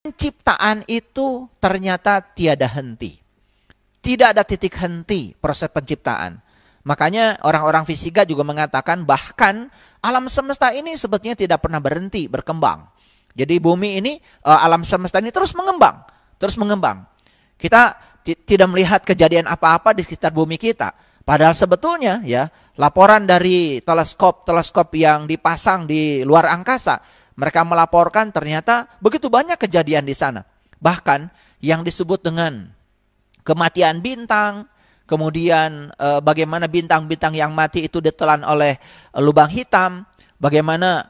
Penciptaan itu ternyata tiada henti. Tidak ada titik henti proses penciptaan. Makanya orang-orang fisika juga mengatakan bahkan alam semesta ini sebetulnya tidak pernah berhenti berkembang. Jadi bumi ini, alam semesta ini terus mengembang, terus mengembang. Kita tidak melihat kejadian apa-apa di sekitar bumi kita. Padahal sebetulnya ya, laporan dari teleskop yang dipasang di luar angkasa, mereka melaporkan ternyata begitu banyak kejadian di sana. Bahkan yang disebut dengan kematian bintang, kemudian bagaimana bintang-bintang yang mati itu ditelan oleh lubang hitam, bagaimana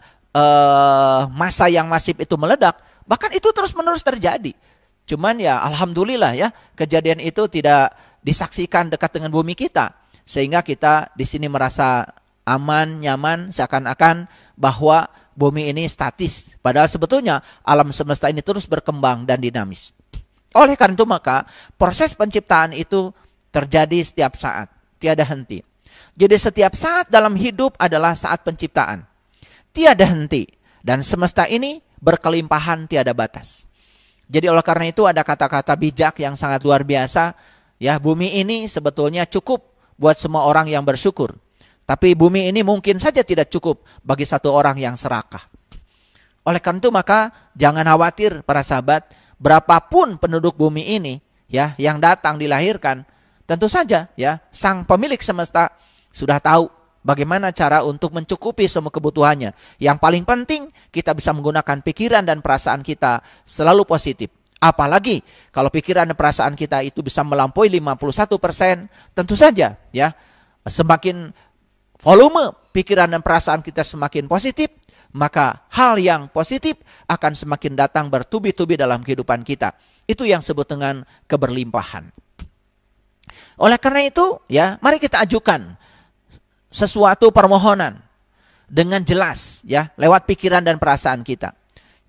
massa yang masif itu meledak, bahkan itu terus-menerus terjadi. Cuman ya alhamdulillah ya, kejadian itu tidak disaksikan dekat dengan bumi kita, sehingga kita di sini merasa aman, nyaman, seakan-akan bahwa bumi ini statis. Padahal sebetulnya alam semesta ini terus berkembang dan dinamis. Oleh karena itu maka proses penciptaan itu terjadi setiap saat, tiada henti. Jadi setiap saat dalam hidup adalah saat penciptaan, tiada henti. Dan semesta ini berkelimpahan tiada batas. Jadi oleh karena itu ada kata-kata bijak yang sangat luar biasa. Ya, bumi ini sebetulnya cukup buat semua orang yang bersyukur. Tapi bumi ini mungkin saja tidak cukup bagi satu orang yang serakah. Oleh karena itu maka jangan khawatir para sahabat, berapapun penduduk bumi ini ya yang datang dilahirkan, tentu saja ya sang pemilik semesta sudah tahu bagaimana cara untuk mencukupi semua kebutuhannya. Yang paling penting kita bisa menggunakan pikiran dan perasaan kita selalu positif. Apalagi kalau pikiran dan perasaan kita itu bisa melampaui 51%, tentu saja ya semakin volume pikiran dan perasaan kita semakin positif, maka hal yang positif akan semakin datang bertubi-tubi dalam kehidupan kita. Itu yang disebut dengan keberlimpahan. Oleh karena itu, ya, mari kita ajukan sesuatu permohonan dengan jelas, ya, lewat pikiran dan perasaan kita.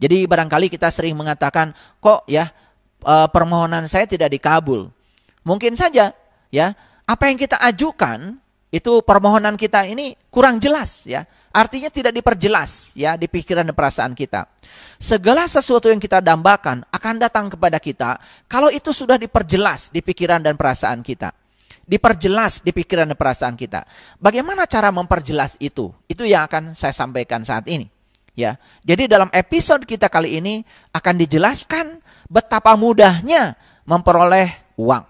Jadi barangkali kita sering mengatakan, kok ya permohonan saya tidak dikabul. Mungkin saja, ya, apa yang kita ajukan itu permohonan kita ini kurang jelas, ya. Artinya tidak diperjelas ya di pikiran dan perasaan kita. Segala sesuatu yang kita dambakan akan datang kepada kita kalau itu sudah diperjelas di pikiran dan perasaan kita. Diperjelas di pikiran dan perasaan kita. Bagaimana cara memperjelas itu? Itu yang akan saya sampaikan saat ini. Ya. Jadi dalam episode kita kali ini akan dijelaskan betapa mudahnya memperoleh uang.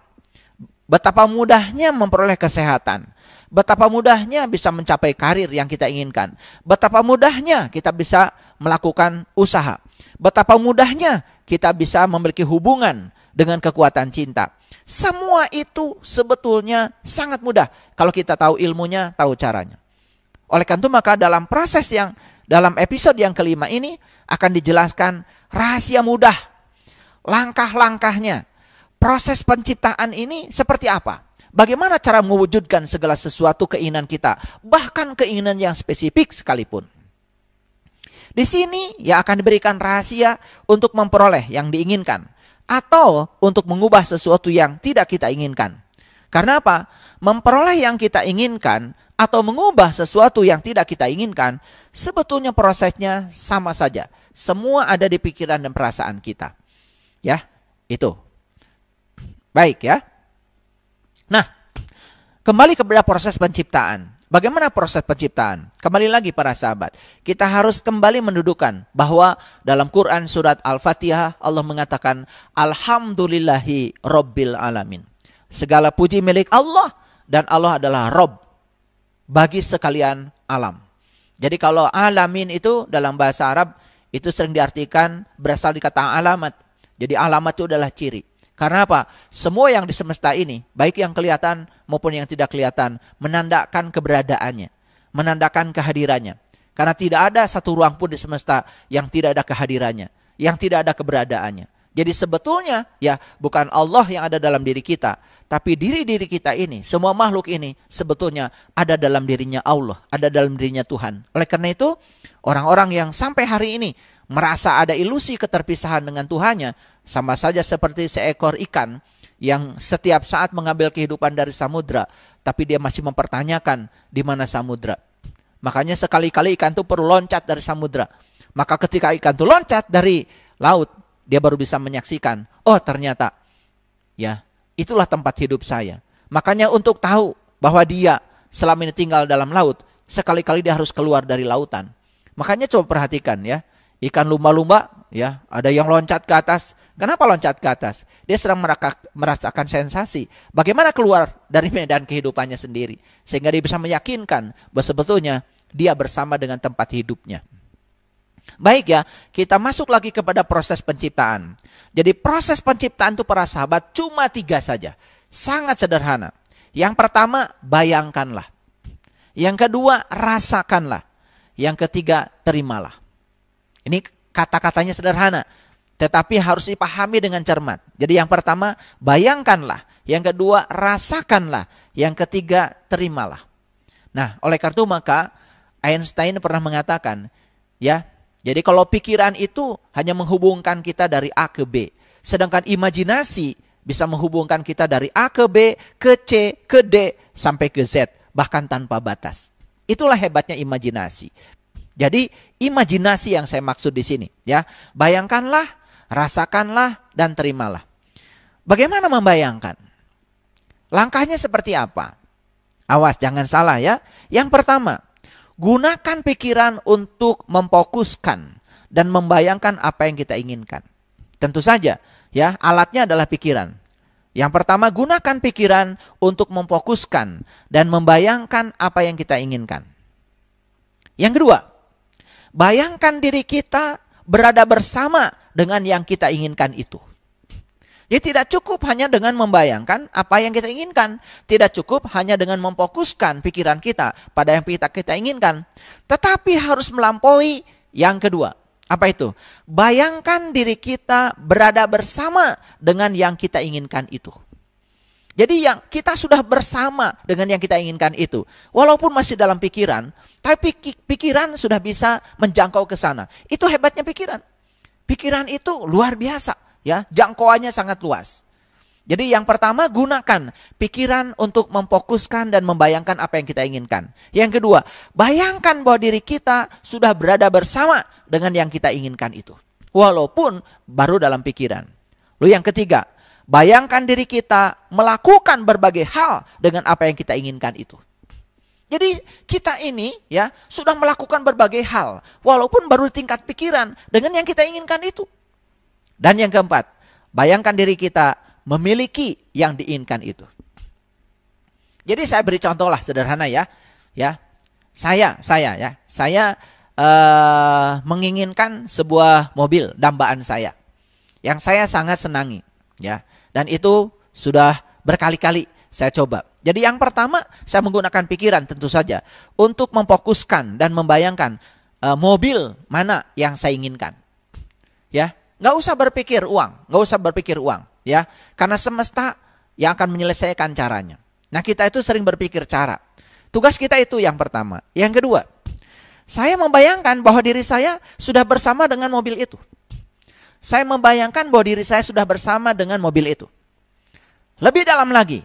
Betapa mudahnya memperoleh kesehatan. Betapa mudahnya bisa mencapai karir yang kita inginkan. Betapa mudahnya kita bisa melakukan usaha. Betapa mudahnya kita bisa memiliki hubungan dengan kekuatan cinta. Semua itu sebetulnya sangat mudah kalau kita tahu ilmunya, tahu caranya. Oleh karena itu maka dalam episode yang kelima ini akan dijelaskan rahasia mudah, langkah-langkahnya, proses penciptaan ini seperti apa. Bagaimana cara mewujudkan segala sesuatu keinginan kita, bahkan keinginan yang spesifik sekalipun. Di sini ya akan diberikan rahasia untuk memperoleh yang diinginkan atau untuk mengubah sesuatu yang tidak kita inginkan. Karena apa? Memperoleh yang kita inginkan atau mengubah sesuatu yang tidak kita inginkan, sebetulnya prosesnya sama saja. Semua ada di pikiran dan perasaan kita. Ya, itu. Baik ya. Nah, kembali kepada proses penciptaan. Bagaimana proses penciptaan? Kembali lagi para sahabat. Kita harus kembali mendudukan bahwa dalam Quran surat Al-Fatihah Allah mengatakan Alhamdulillahi Rabbil Alamin. Segala puji milik Allah dan Allah adalah Rabb bagi sekalian alam. Jadi kalau alamin itu dalam bahasa Arab itu sering diartikan berasal dari kata alamat. Jadi alamat itu adalah ciri. Karena apa? Semua yang di semesta ini, baik yang kelihatan maupun yang tidak kelihatan, menandakan keberadaannya, menandakan kehadirannya. Karena tidak ada satu ruang pun di semesta yang tidak ada kehadirannya, yang tidak ada keberadaannya. Jadi sebetulnya ya bukan Allah yang ada dalam diri kita, tapi diri-diri kita ini, semua makhluk ini sebetulnya ada dalam dirinya Allah, ada dalam dirinya Tuhan. Oleh karena itu, orang-orang yang sampai hari ini merasa ada ilusi keterpisahan dengan Tuhannya, sama saja seperti seekor ikan yang setiap saat mengambil kehidupan dari samudra, tapi dia masih mempertanyakan di mana samudra. Makanya sekali-kali ikan itu perlu loncat dari samudra. Maka ketika ikan itu loncat dari laut, dia baru bisa menyaksikan, oh ternyata ya, itulah tempat hidup saya. Makanya untuk tahu bahwa dia selama ini tinggal dalam laut, sekali-kali dia harus keluar dari lautan. Makanya coba perhatikan ya, ikan lumba-lumba ya, ada yang loncat ke atas. Kenapa loncat ke atas? Dia sedang merasakan sensasi. Bagaimana keluar dari medan kehidupannya sendiri. Sehingga dia bisa meyakinkan bahwa sebetulnya dia bersama dengan tempat hidupnya. Baik ya, kita masuk lagi kepada proses penciptaan. Jadi proses penciptaan itu para sahabat cuma 3 saja. Sangat sederhana. Yang pertama, bayangkanlah. Yang kedua, rasakanlah. Yang ketiga, terimalah. Ini kata-katanya sederhana, tetapi harus dipahami dengan cermat. Jadi yang pertama, bayangkanlah. Yang kedua, rasakanlah. Yang ketiga, terimalah. Nah, oleh karena itu maka Einstein pernah mengatakan, ya, jadi kalau pikiran itu hanya menghubungkan kita dari A ke B. Sedangkan imajinasi bisa menghubungkan kita dari A ke B, ke C, ke D, sampai ke Z. Bahkan tanpa batas. Itulah hebatnya imajinasi. Jadi imajinasi yang saya maksud di sini. Ya, bayangkanlah, rasakanlah, dan terimalah. Bagaimana membayangkan? Langkahnya seperti apa? Awas, jangan salah ya. Yang pertama, gunakan pikiran untuk memfokuskan dan membayangkan apa yang kita inginkan. Tentu saja, ya, alatnya adalah pikiran. Yang pertama, gunakan pikiran untuk memfokuskan dan membayangkan apa yang kita inginkan. Yang kedua, bayangkan diri kita berada bersama dengan yang kita inginkan itu. Jadi tidak cukup hanya dengan membayangkan apa yang kita inginkan. Tidak cukup hanya dengan memfokuskan pikiran kita pada yang kita inginkan. Tetapi harus melampaui yang kedua. Apa itu? Bayangkan diri kita berada bersama dengan yang kita inginkan itu. Jadi yang kita sudah bersama dengan yang kita inginkan itu. Walaupun masih dalam pikiran, tapi pikiran sudah bisa menjangkau ke sana. Itu hebatnya pikiran. Pikiran itu luar biasa, ya, jangkauannya sangat luas. Jadi yang pertama, gunakan pikiran untuk memfokuskan dan membayangkan apa yang kita inginkan. Yang kedua, bayangkan bahwa diri kita sudah berada bersama dengan yang kita inginkan itu. Walaupun baru dalam pikiran. Lalu yang ketiga, bayangkan diri kita melakukan berbagai hal dengan apa yang kita inginkan itu. Jadi kita ini ya sudah melakukan berbagai hal. Walaupun baru tingkat pikiran dengan yang kita inginkan itu. Dan yang keempat, bayangkan diri kita memiliki yang diinginkan itu. Jadi saya beri contoh lah sederhana ya. Ya, saya menginginkan sebuah mobil dambaan saya yang saya sangat senangi, ya. Dan itu sudah berkali-kali saya coba. Jadi yang pertama saya menggunakan pikiran tentu saja untuk memfokuskan dan membayangkan mobil mana yang saya inginkan. Ya, nggak usah berpikir uang, ya, karena semesta yang akan menyelesaikan caranya. Nah, kita itu sering berpikir cara. Tugas kita itu yang pertama. Yang kedua, saya membayangkan bahwa diri saya sudah bersama dengan mobil itu. Saya membayangkan bahwa diri saya sudah bersama dengan mobil itu. Lebih dalam lagi,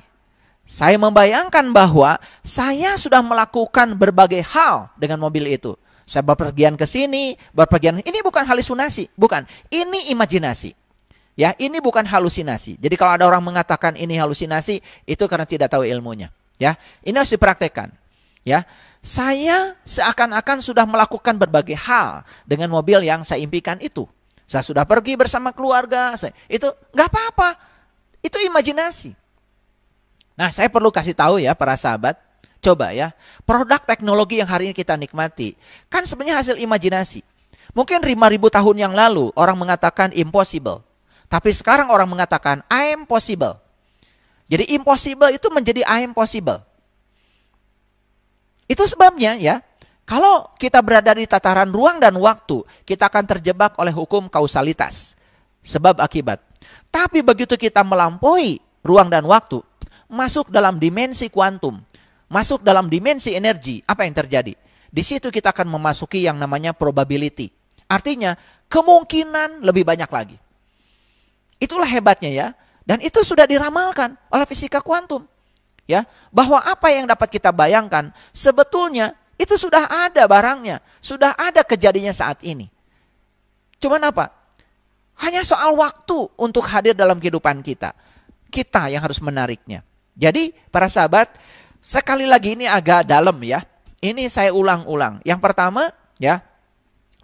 saya membayangkan bahwa saya sudah melakukan berbagai hal dengan mobil itu. Saya berpergian ke sini, ini bukan halusinasi, bukan. Ini imajinasi. Ya, ini bukan halusinasi. Jadi kalau ada orang mengatakan ini halusinasi, itu karena tidak tahu ilmunya. Ya, ini harus dipraktekkan. Ya, saya seakan-akan sudah melakukan berbagai hal dengan mobil yang saya impikan itu. Saya sudah pergi bersama keluarga. Itu nggak apa-apa. Itu imajinasi. Nah, saya perlu kasih tahu ya para sahabat. Coba ya, produk teknologi yang hari ini kita nikmati kan sebenarnya hasil imajinasi. Mungkin 5.000 tahun yang lalu orang mengatakan impossible. Tapi sekarang orang mengatakan I am possible. Jadi impossible itu menjadi I am possible. Itu sebabnya ya, kalau kita berada di tataran ruang dan waktu, kita akan terjebak oleh hukum kausalitas. Sebab akibat. Tapi begitu kita melampaui ruang dan waktu, masuk dalam dimensi kuantum, masuk dalam dimensi energi, apa yang terjadi? Di situ kita akan memasuki yang namanya probability. Artinya, kemungkinan lebih banyak lagi. Itulah hebatnya ya. Dan itu sudah diramalkan oleh fisika kuantum. Ya, bahwa apa yang dapat kita bayangkan sebetulnya itu sudah ada barangnya, sudah ada kejadiannya saat ini. Cuman apa? Hanya soal waktu untuk hadir dalam kehidupan kita. Kita yang harus menariknya. Jadi para sahabat, sekali lagi ini agak dalam ya. Ini saya ulang-ulang. Yang pertama ya,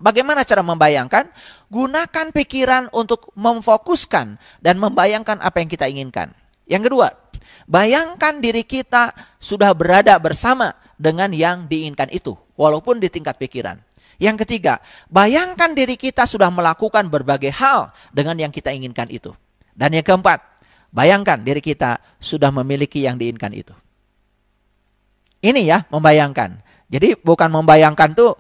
bagaimana cara membayangkan? Gunakan pikiran untuk memfokuskan dan membayangkan apa yang kita inginkan. Yang kedua, bayangkan diri kita sudah berada bersama dengan yang diinginkan itu, walaupun di tingkat pikiran. Yang ketiga, bayangkan diri kita sudah melakukan berbagai hal dengan yang kita inginkan itu. Dan yang keempat, bayangkan diri kita sudah memiliki yang diinginkan itu. Ini ya, membayangkan. Jadi bukan membayangkan tuh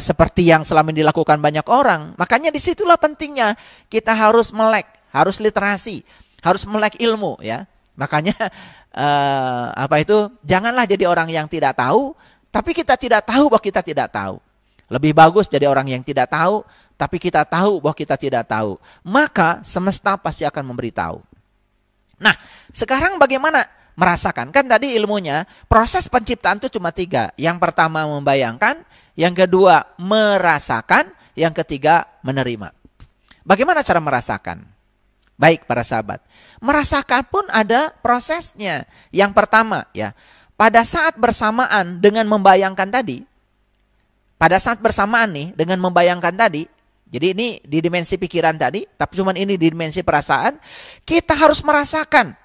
seperti yang selama ini dilakukan banyak orang. Makanya disitulah pentingnya kita harus melek, harus literasi, harus melek ilmu ya. Makanya janganlah jadi orang yang tidak tahu, tapi kita tidak tahu bahwa kita tidak tahu. Lebih bagus jadi orang yang tidak tahu, tapi kita tahu bahwa kita tidak tahu. Maka semesta pasti akan memberitahu. Nah, sekarang bagaimana merasakan? Kan tadi ilmunya, proses penciptaan itu cuma 3. Yang pertama membayangkan, yang kedua merasakan, yang ketiga menerima. Bagaimana cara merasakan? Baik para sahabat, merasakan pun ada prosesnya. Yang pertama ya, pada saat bersamaan dengan membayangkan tadi, pada saat bersamaan nih dengan membayangkan tadi, jadi ini di dimensi pikiran tadi, tapi cuman ini di dimensi perasaan, kita harus merasakan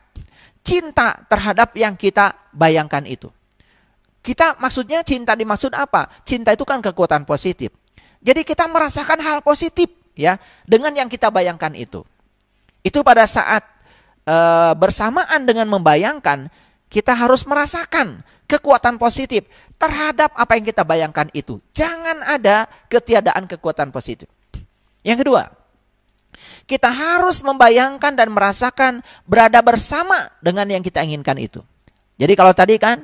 cinta terhadap yang kita bayangkan itu. Kita maksudnya cinta dimaksud apa? Cinta itu kan kekuatan positif. Jadi kita merasakan hal positif ya dengan yang kita bayangkan itu. Itu pada saat bersamaan dengan membayangkan, kita harus merasakan kekuatan positif terhadap apa yang kita bayangkan itu. Jangan ada ketiadaan kekuatan positif. Yang kedua, kita harus membayangkan dan merasakan berada bersama dengan yang kita inginkan itu. Jadi kalau tadi kan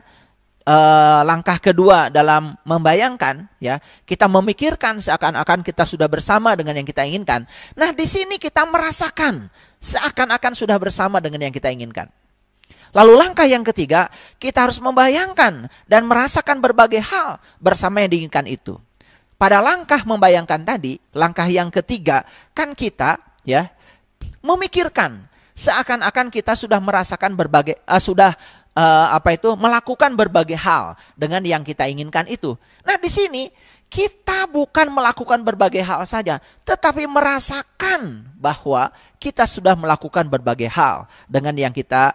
langkah kedua dalam membayangkan ya, kita memikirkan seakan-akan kita sudah bersama dengan yang kita inginkan. Nah, di sini kita merasakan seakan-akan sudah bersama dengan yang kita inginkan. Lalu langkah yang ketiga, kita harus membayangkan dan merasakan berbagai hal bersama yang diinginkan itu. Pada langkah membayangkan tadi, langkah yang ketiga, kan kita ya memikirkan seakan-akan kita sudah merasakan berbagai melakukan berbagai hal dengan yang kita inginkan itu. Nah, di sini kita bukan melakukan berbagai hal saja, tetapi merasakan bahwa kita sudah melakukan berbagai hal dengan yang kita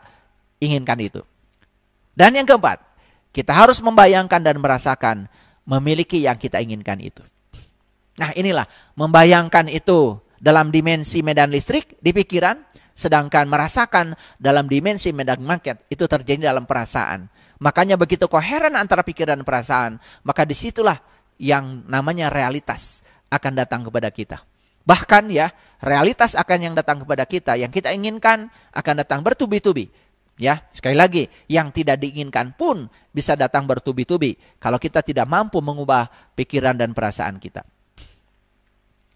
inginkan itu. Dan yang keempat, kita harus membayangkan dan merasakan memiliki yang kita inginkan itu. Nah, inilah membayangkan itu dalam dimensi medan listrik di pikiran, sedangkan merasakan dalam dimensi medan magnet itu terjadi dalam perasaan. Makanya begitu koheren antara pikiran dan perasaan, maka disitulah yang namanya realitas akan datang kepada kita. Bahkan ya, realitas akan yang datang kepada kita, yang kita inginkan akan datang bertubi-tubi. Ya, sekali lagi, yang tidak diinginkan pun bisa datang bertubi-tubi kalau kita tidak mampu mengubah pikiran dan perasaan kita.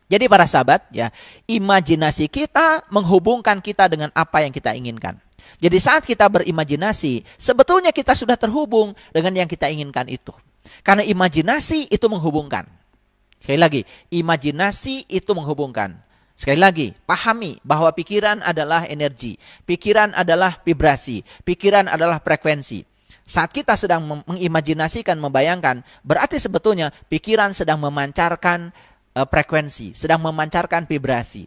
Jadi para sahabat, ya, imajinasi kita menghubungkan kita dengan apa yang kita inginkan. Jadi saat kita berimajinasi, sebetulnya kita sudah terhubung dengan yang kita inginkan itu. Karena imajinasi itu menghubungkan. Sekali lagi, imajinasi itu menghubungkan. Sekali lagi, pahami bahwa pikiran adalah energi, pikiran adalah vibrasi, pikiran adalah frekuensi. Saat kita sedang mengimajinasikan, membayangkan, berarti sebetulnya pikiran sedang memancarkan frekuensi, sedang memancarkan vibrasi.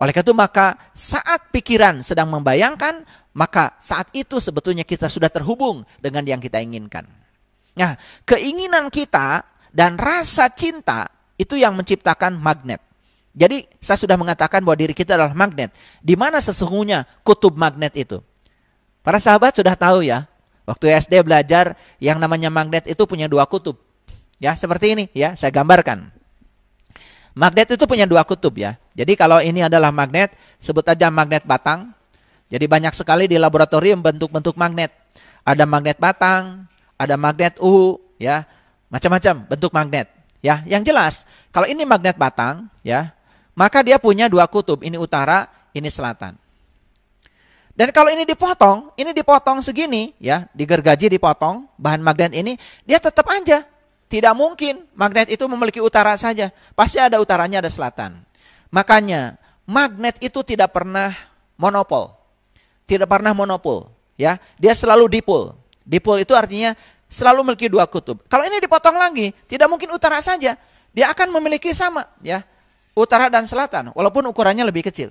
Oleh karena itu maka saat pikiran sedang membayangkan, maka saat itu sebetulnya kita sudah terhubung dengan yang kita inginkan. Nah, keinginan kita dan rasa cinta itu yang menciptakan magnet. Jadi saya sudah mengatakan bahwa diri kita adalah magnet. Di mana sesungguhnya kutub magnet itu? Para sahabat sudah tahu ya, waktu SD belajar yang namanya magnet itu punya 2 kutub. Ya, seperti ini ya, saya gambarkan. Magnet itu punya 2 kutub ya. Jadi kalau ini adalah magnet, sebut aja magnet batang. Jadi banyak sekali di laboratorium bentuk-bentuk magnet. Ada magnet batang, ada magnet uhu, ya, macam-macam bentuk magnet. Ya, yang jelas kalau ini magnet batang, ya, maka dia punya 2 kutub, ini utara, ini selatan. Dan kalau ini dipotong segini, ya, digergaji, dipotong, bahan magnet ini, dia tetap aja. Tidak mungkin magnet itu memiliki utara saja. Pasti ada utaranya, ada selatan. Makanya magnet itu tidak pernah monopol. Tidak pernah monopol, ya. Dia selalu dipol. Dipol itu artinya selalu memiliki dua kutub. Kalau ini dipotong lagi, tidak mungkin utara saja. Dia akan memiliki sama, ya. Utara dan selatan, walaupun ukurannya lebih kecil.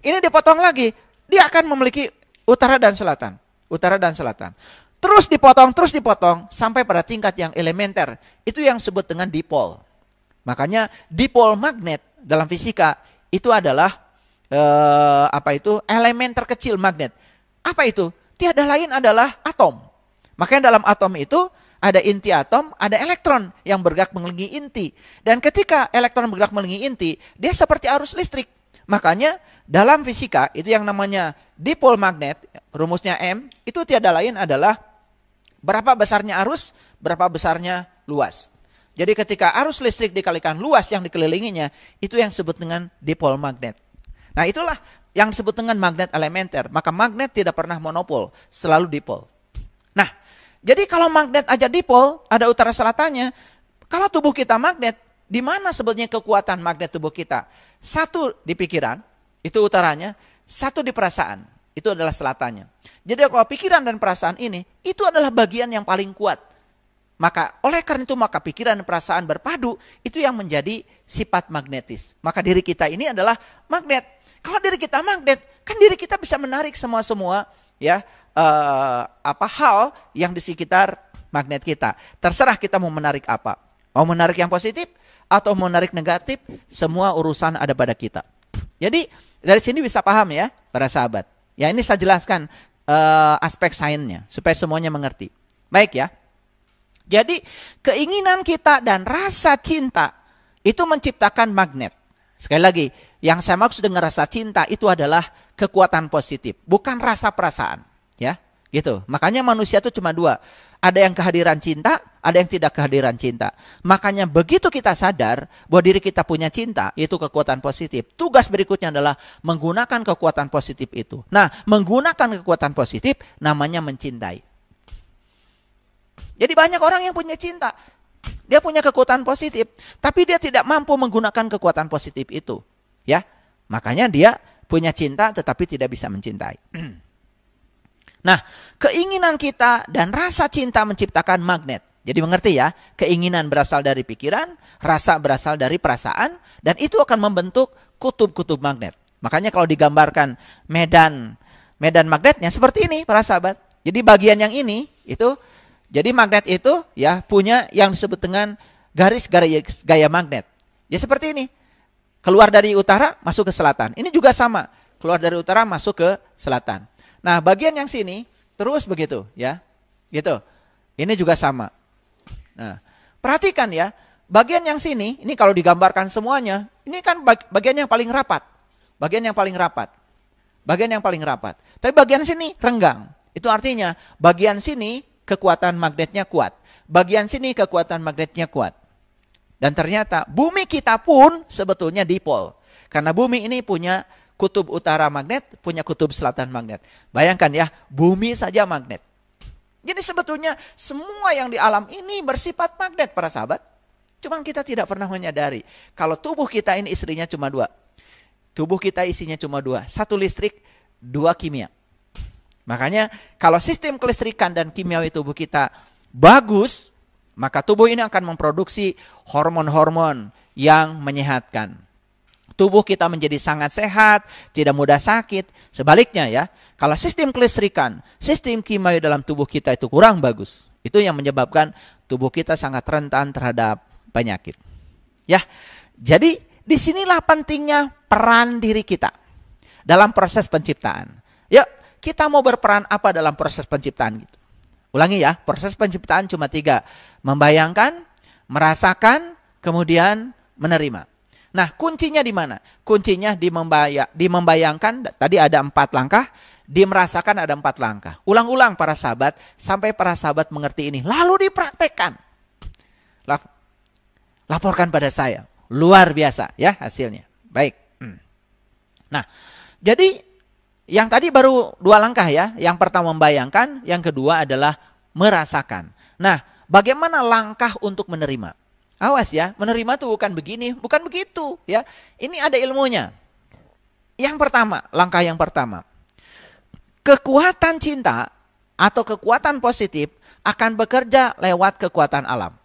Ini dipotong lagi, dia akan memiliki utara dan selatan. Utara dan selatan. Terus dipotong, sampai pada tingkat yang elementer. Itu yang disebut dengan dipol. Makanya dipol magnet dalam fisika itu adalah elemen terkecil magnet. Apa itu? Tiada lain adalah atom. Makanya dalam atom itu ada inti atom, ada elektron yang bergerak mengelilingi inti. Dan ketika elektron bergerak mengelilingi inti, dia seperti arus listrik. Makanya dalam fisika itu yang namanya dipol magnet, rumusnya M, itu tiada lain adalah berapa besarnya arus, berapa besarnya luas. Jadi ketika arus listrik dikalikan luas yang dikelilinginya, itu yang disebut dengan dipol magnet. Nah itulah yang disebut dengan magnet elementer. Maka magnet tidak pernah monopol, selalu dipol. Nah, jadi kalau magnet aja dipol, ada utara selatannya. Kalau tubuh kita magnet, di mana sebetulnya kekuatan magnet tubuh kita? Satu di pikiran, itu utaranya. Satu di perasaan, itu adalah selatannya. Jadi kalau pikiran dan perasaan ini, itu adalah bagian yang paling kuat. Maka oleh karena itu maka pikiran dan perasaan berpadu, itu yang menjadi sifat magnetis. Maka diri kita ini adalah magnet. Kalau diri kita magnet, kan diri kita bisa menarik semua ya hal yang di sekitar magnet kita. Terserah kita mau menarik apa. Mau menarik yang positif atau mau menarik negatif, semua urusan ada pada kita. Jadi dari sini bisa paham ya para sahabat. Ya ini saya jelaskan aspek sainsnya supaya semuanya mengerti. Baik ya. Jadi keinginan kita dan rasa cinta itu menciptakan magnet. Sekali lagi, yang saya maksud dengan rasa cinta itu adalah kekuatan positif, bukan rasa perasaan, ya. Gitu. Makanya manusia itu cuma dua. Ada yang kehadiran cinta, ada yang tidak kehadiran cinta. Makanya begitu kita sadar bahwa diri kita punya cinta, itu kekuatan positif. Tugas berikutnya adalah menggunakan kekuatan positif itu. Nah, menggunakan kekuatan positif namanya mencintai. Jadi banyak orang yang punya cinta. Dia punya kekuatan positif, tapi dia tidak mampu menggunakan kekuatan positif itu. Ya, makanya dia punya cinta tetapi tidak bisa mencintai. Nah, keinginan kita dan rasa cinta menciptakan magnet. Jadi mengerti ya, keinginan berasal dari pikiran, rasa berasal dari perasaan, dan itu akan membentuk kutub-kutub magnet. Makanya kalau digambarkan medan magnetnya seperti ini para sahabat. Jadi bagian yang ini itu, jadi magnet itu ya punya yang disebut dengan garis gaya magnet. Ya seperti ini. Keluar dari utara masuk ke selatan. Ini juga sama. Keluar dari utara masuk ke selatan. Nah, bagian yang sini terus begitu ya. Gitu. Ini juga sama. Nah, perhatikan ya. Bagian yang sini, ini kalau digambarkan semuanya, ini kan bagian yang paling rapat. Bagian yang paling rapat. Bagian yang paling rapat. Tapi bagian sini renggang. Itu artinya bagian sini kekuatan magnetnya kuat. Bagian sini kekuatan magnetnya kuat. Dan ternyata bumi kita pun sebetulnya dipol. Karena bumi ini punya kutub utara magnet, punya kutub selatan magnet. Bayangkan ya, bumi saja magnet. Jadi sebetulnya semua yang di alam ini bersifat magnet para sahabat. Cuman kita tidak pernah menyadari. Kalau tubuh kita ini istrinya cuma dua. Tubuh kita isinya cuma dua. Satu listrik, dua kimia. Makanya kalau sistem kelistrikan dan kimiawi tubuh kita bagus, maka tubuh ini akan memproduksi hormon-hormon yang menyehatkan. Tubuh kita menjadi sangat sehat, tidak mudah sakit. Sebaliknya ya, kalau sistem kelistrikan, sistem kimiawi dalam tubuh kita itu kurang bagus, itu yang menyebabkan tubuh kita sangat rentan terhadap penyakit. Ya, jadi disinilah pentingnya peran diri kita dalam proses penciptaan. Yuk, kita mau berperan apa dalam proses penciptaan gitu? Ulangi ya, proses penciptaan cuma 3. Membayangkan, merasakan, kemudian menerima. Nah, kuncinya di mana? Kuncinya di membayangkan, tadi ada 4 langkah, di merasakan ada 4 langkah. Ulang-ulang para sahabat, sampai para sahabat mengerti ini. Lalu dipraktekkan. Laporkan pada saya. Luar biasa ya hasilnya. Baik. Nah, jadi yang tadi baru 2 langkah ya. Yang pertama membayangkan, yang kedua adalah merasakan. Nah, bagaimana langkah untuk menerima? Awas ya, menerima tuh bukan begini, bukan begitu ya. Ini ada ilmunya. Yang pertama, langkah yang pertama. Kekuatan cinta atau kekuatan positif akan bekerja lewat kekuatan alam.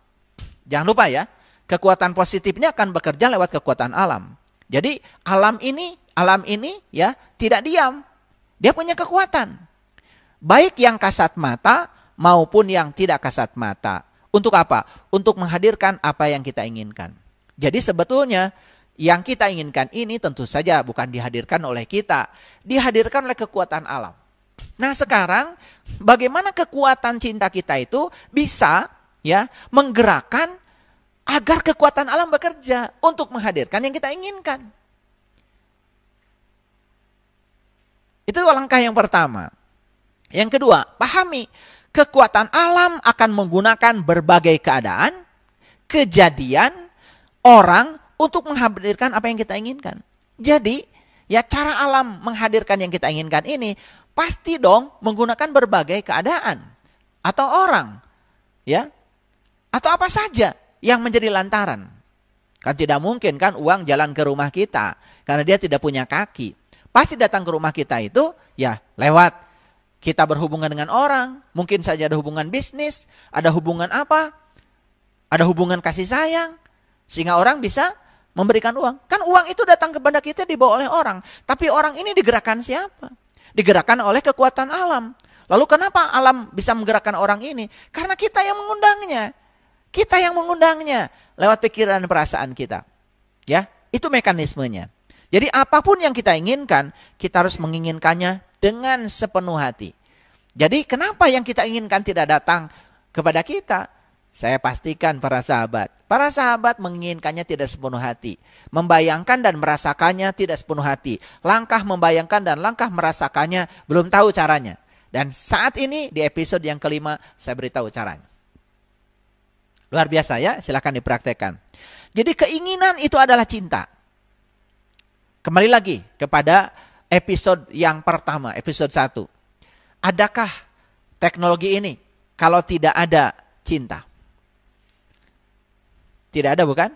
Jangan lupa ya, kekuatan positifnya akan bekerja lewat kekuatan alam. Jadi alam ini ya tidak diam. Dia punya kekuatan. Baik yang kasat mata maupun yang tidak kasat mata. Untuk apa? Untuk menghadirkan apa yang kita inginkan. Jadi sebetulnya yang kita inginkan ini tentu saja bukan dihadirkan oleh kita. Dihadirkan oleh kekuatan alam. Nah sekarang bagaimana kekuatan cinta kita itu bisa ya menggerakkan agar kekuatan alam bekerja untuk menghadirkan yang kita inginkan. Itu langkah yang pertama. Yang kedua, pahami kekuatan alam akan menggunakan berbagai keadaan, kejadian, orang untuk menghadirkan apa yang kita inginkan. Jadi, ya cara alam menghadirkan yang kita inginkan ini pasti dong menggunakan berbagai keadaan atau orang, ya, atau apa saja yang menjadi lantaran. Kan tidak mungkin kan uang jalan ke rumah kita karena dia tidak punya kaki. Pasti datang ke rumah kita itu ya lewat kita berhubungan dengan orang, mungkin saja ada hubungan bisnis, ada hubungan apa, ada hubungan kasih sayang, sehingga orang bisa memberikan uang. Kan uang itu datang kepada kita dibawa oleh orang, tapi orang ini digerakkan siapa? Digerakkan oleh kekuatan alam. Lalu kenapa alam bisa menggerakkan orang ini? Karena kita yang mengundangnya. Kita yang mengundangnya lewat pikiran dan perasaan kita. Ya, itu mekanismenya. Jadi apapun yang kita inginkan, kita harus menginginkannya dengan sepenuh hati. Jadi kenapa yang kita inginkan tidak datang kepada kita? Saya pastikan para sahabat menginginkannya tidak sepenuh hati. Membayangkan dan merasakannya tidak sepenuh hati. Langkah membayangkan dan langkah merasakannya belum tahu caranya. Dan saat ini di episode yang kelima saya beritahu caranya. Luar biasa ya, silakan dipraktekkan. Jadi keinginan itu adalah cinta. Kembali lagi kepada episode yang pertama, episode 1. Adakah teknologi ini kalau tidak ada cinta? Tidak ada bukan?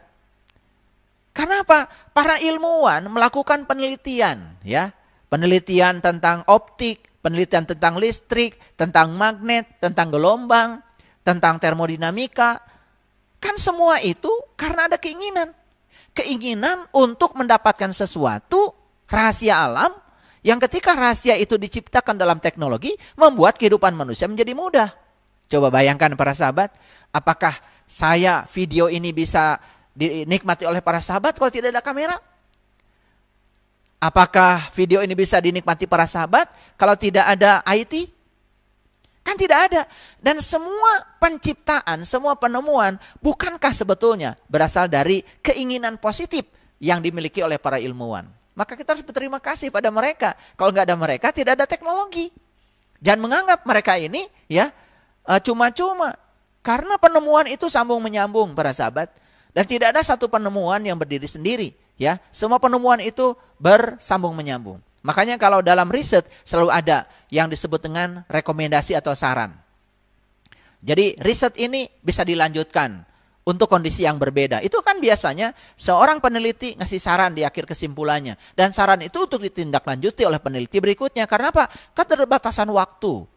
Karena apa? Para ilmuwan melakukan penelitian, ya. Penelitian tentang optik, penelitian tentang listrik, tentang magnet, tentang gelombang, tentang termodinamika. Kan semua itu karena ada keinginan. Keinginan untuk mendapatkan sesuatu, rahasia alam, yang ketika rahasia itu diciptakan dalam teknologi, membuat kehidupan manusia menjadi mudah. Coba bayangkan para sahabat, apakah video ini bisa dinikmati oleh para sahabat kalau tidak ada kamera? Apakah video ini bisa dinikmati para sahabat kalau tidak ada IT? Kan tidak ada. Dan semua penciptaan, semua penemuan, bukankah sebetulnya berasal dari keinginan positif yang dimiliki oleh para ilmuwan? Maka kita harus berterima kasih pada mereka. Kalau nggak ada mereka, tidak ada teknologi. Jangan menganggap mereka ini ya cuma-cuma. Karena penemuan itu sambung menyambung para sahabat. Dan tidak ada satu penemuan yang berdiri sendiri. Ya, semua penemuan itu bersambung menyambung. Makanya kalau dalam riset selalu ada yang disebut dengan rekomendasi atau saran. Jadi riset ini bisa dilanjutkan untuk kondisi yang berbeda. Itu kan biasanya seorang peneliti ngasih saran di akhir kesimpulannya. Dan saran itu untuk ditindaklanjuti oleh peneliti berikutnya. Karena apa? Keterbatasan waktu.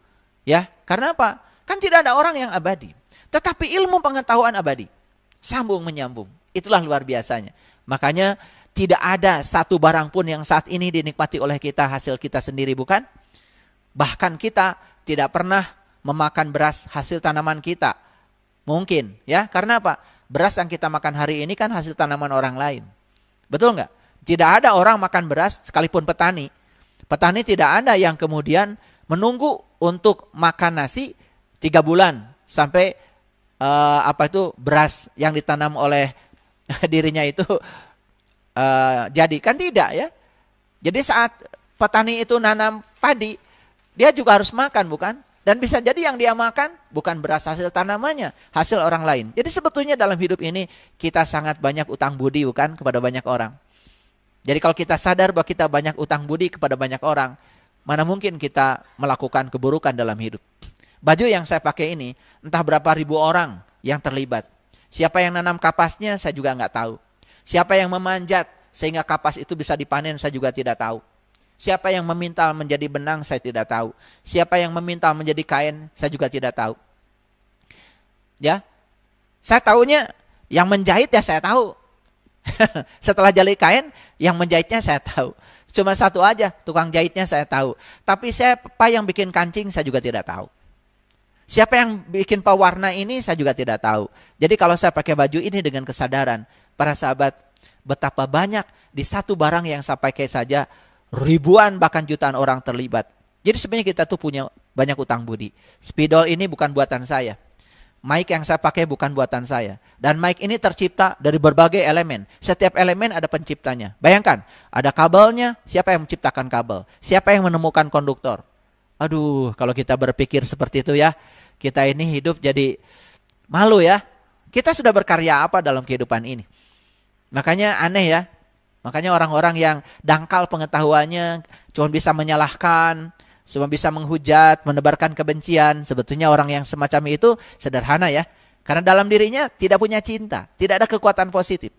Ya, karena apa? Kan tidak ada orang yang abadi. Tetapi ilmu pengetahuan abadi. Sambung menyambung. Itulah luar biasanya. Makanya tidak ada satu barang pun yang saat ini dinikmati oleh kita, hasil kita sendiri, bukan? Bahkan kita tidak pernah memakan beras hasil tanaman kita. Mungkin, ya. Karena apa? Beras yang kita makan hari ini kan hasil tanaman orang lain. Betul nggak? Tidak ada orang makan beras, sekalipun petani. Petani tidak ada yang kemudian menunggu untuk makan nasi 3 bulan sampai beras yang ditanam oleh dirinya itu jadi. Kan tidak ya. Jadi saat petani itu nanam padi, dia juga harus makan, bukan? Dan bisa jadi yang dia makan bukan beras hasil tanamannya, hasil orang lain. Jadi sebetulnya dalam hidup ini kita sangat banyak utang budi, bukan, kepada banyak orang. Jadi kalau kita sadar bahwa kita banyak utang budi kepada banyak orang, mana mungkin kita melakukan keburukan dalam hidup. Baju yang saya pakai ini, entah berapa ribu orang yang terlibat. Siapa yang nanam kapasnya saya juga nggak tahu. Siapa yang memanjat sehingga kapas itu bisa dipanen saya juga tidak tahu. Siapa yang memintal menjadi benang, saya tidak tahu. Siapa yang memintal menjadi kain, saya juga tidak tahu. Ya, saya tahunya yang menjahit ya saya tahu. Setelah jahit kain, yang menjahitnya saya tahu. Cuma satu aja, tukang jahitnya saya tahu. Tapi siapa yang bikin kancing, saya juga tidak tahu. Siapa yang bikin pewarna ini, saya juga tidak tahu. Jadi kalau saya pakai baju ini dengan kesadaran, para sahabat, betapa banyak di satu barang yang saya pakai saja, ribuan bahkan jutaan orang terlibat. Jadi sebenarnya kita tuh punya banyak utang budi. Spidol ini bukan buatan saya. Mic yang saya pakai bukan buatan saya. Dan mic ini tercipta dari berbagai elemen. Setiap elemen ada penciptanya. Bayangkan, ada kabelnya, siapa yang menciptakan kabel? Siapa yang menemukan konduktor? Aduh, kalau kita berpikir seperti itu ya, kita ini hidup jadi malu ya. Kita sudah berkarya apa dalam kehidupan ini? Makanya aneh ya. Makanya orang-orang yang dangkal pengetahuannya, cuma bisa menyalahkan, cuma bisa menghujat, menebarkan kebencian. Sebetulnya orang yang semacam itu sederhana ya. Karena dalam dirinya tidak punya cinta, tidak ada kekuatan positif.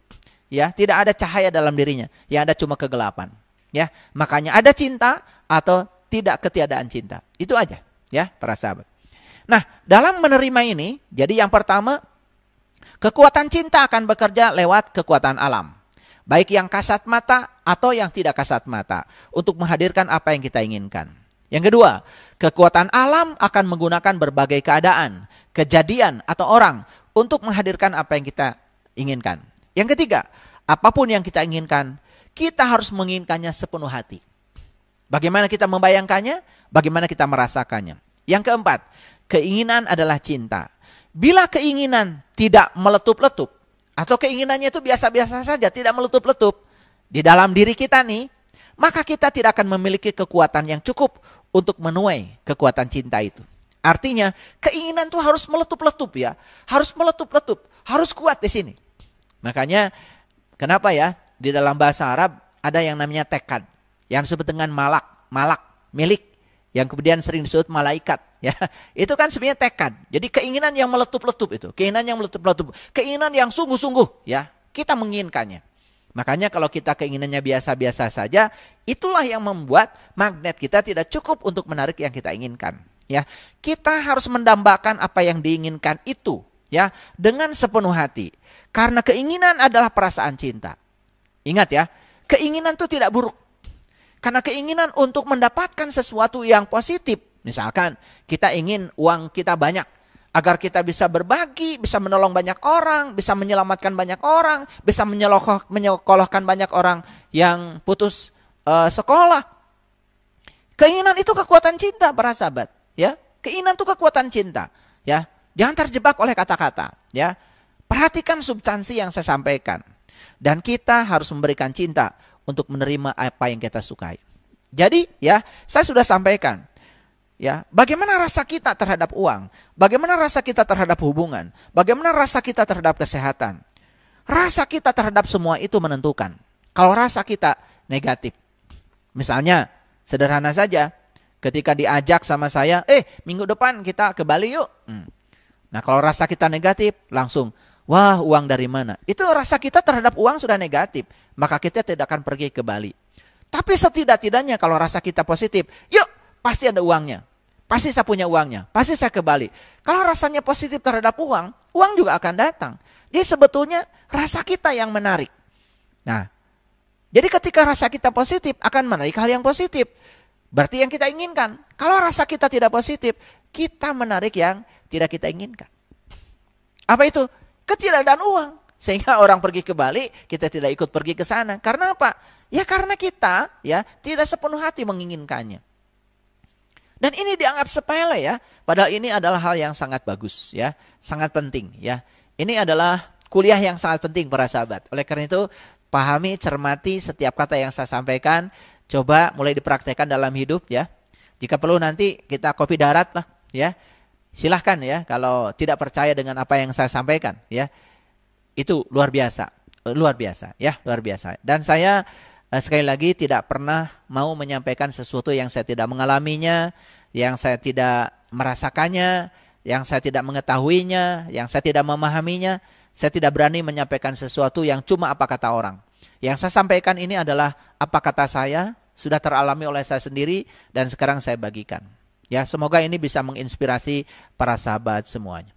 Ya, tidak ada cahaya dalam dirinya. Yang ada cuma kegelapan. Ya, makanya ada cinta atau tidak ketiadaan cinta. Itu aja ya, para sahabat. Nah, dalam menerima ini, jadi yang pertama, kekuatan cinta akan bekerja lewat kekuatan alam. Baik yang kasat mata atau yang tidak kasat mata. Untuk menghadirkan apa yang kita inginkan. Yang kedua, kekuatan alam akan menggunakan berbagai keadaan, kejadian atau orang untuk menghadirkan apa yang kita inginkan. Yang ketiga, apapun yang kita inginkan, kita harus menginginkannya sepenuh hati. Bagaimana kita membayangkannya? Bagaimana kita merasakannya? Yang keempat, keinginan adalah cinta. Bila keinginan tidak meletup-letup, atau keinginannya itu biasa-biasa saja, tidak meletup-letup di dalam diri kita nih, maka kita tidak akan memiliki kekuatan yang cukup untuk menuai kekuatan cinta itu. Artinya, keinginan itu harus meletup-letup ya. Harus meletup-letup, harus kuat di sini. Makanya, kenapa ya? Di dalam bahasa Arab ada yang namanya tekad, yang disebut dengan malak, milik, yang kemudian sering disebut malaikat. Ya, itu kan sebenarnya tekad. Jadi keinginan yang meletup-letup itu, keinginan yang meletup-letup, keinginan yang sungguh-sungguh, ya, kita menginginkannya. Makanya kalau kita keinginannya biasa-biasa saja, itulah yang membuat magnet kita tidak cukup untuk menarik yang kita inginkan. Ya, kita harus mendambakan apa yang diinginkan itu, ya, dengan sepenuh hati. Karena keinginan adalah perasaan cinta. Ingat ya, keinginan itu tidak buruk. Karena keinginan untuk mendapatkan sesuatu yang positif. Misalkan kita ingin uang kita banyak. Agar kita bisa berbagi, bisa menolong banyak orang, bisa menyelamatkan banyak orang, bisa menyekolahkan banyak orang yang putus sekolah. Keinginan itu kekuatan cinta para sahabat. Ya, keinginan itu kekuatan cinta. Ya, jangan terjebak oleh kata-kata. Ya, perhatikan substansi yang saya sampaikan. Dan kita harus memberikan cinta untuk menerima apa yang kita sukai. Jadi ya, saya sudah sampaikan ya, bagaimana rasa kita terhadap uang, bagaimana rasa kita terhadap hubungan, bagaimana rasa kita terhadap kesehatan. Rasa kita terhadap semua itu menentukan. Kalau rasa kita negatif, misalnya sederhana saja, ketika diajak sama saya, minggu depan kita ke Bali yuk. Nah, kalau rasa kita negatif, langsung, wah, uang dari mana? Itu rasa kita terhadap uang sudah negatif. Maka kita tidak akan pergi ke Bali. Tapi setidak-tidaknya kalau rasa kita positif, yuk, pasti ada uangnya. Pasti saya punya uangnya. Pasti saya ke Bali. Kalau rasanya positif terhadap uang, uang juga akan datang. Jadi sebetulnya rasa kita yang menarik. Nah, jadi ketika rasa kita positif akan menarik hal yang positif. Berarti yang kita inginkan. Kalau rasa kita tidak positif, kita menarik yang tidak kita inginkan. Apa itu? Ketiadaan uang. Sehingga orang pergi ke Bali, kita tidak ikut pergi ke sana. Karena apa? Ya karena kita ya tidak sepenuh hati menginginkannya. Dan ini dianggap sepele ya. Padahal ini adalah hal yang sangat bagus ya. Sangat penting ya. Ini adalah kuliah yang sangat penting para sahabat. Oleh karena itu, pahami, cermati setiap kata yang saya sampaikan. Coba mulai dipraktekkan dalam hidup ya. Jika perlu nanti kita kopi darat lah ya. Silahkan ya kalau tidak percaya dengan apa yang saya sampaikan ya. Itu luar biasa. Luar biasa ya, luar biasa. Dan saya sekali lagi tidak pernah mau menyampaikan sesuatu yang saya tidak mengalaminya, yang saya tidak merasakannya, yang saya tidak mengetahuinya, yang saya tidak memahaminya. Saya tidak berani menyampaikan sesuatu yang cuma apa kata orang. Yang saya sampaikan ini adalah apa kata saya sudah teralami oleh saya sendiri dan sekarang saya bagikan. Ya, semoga ini bisa menginspirasi para sahabat semuanya.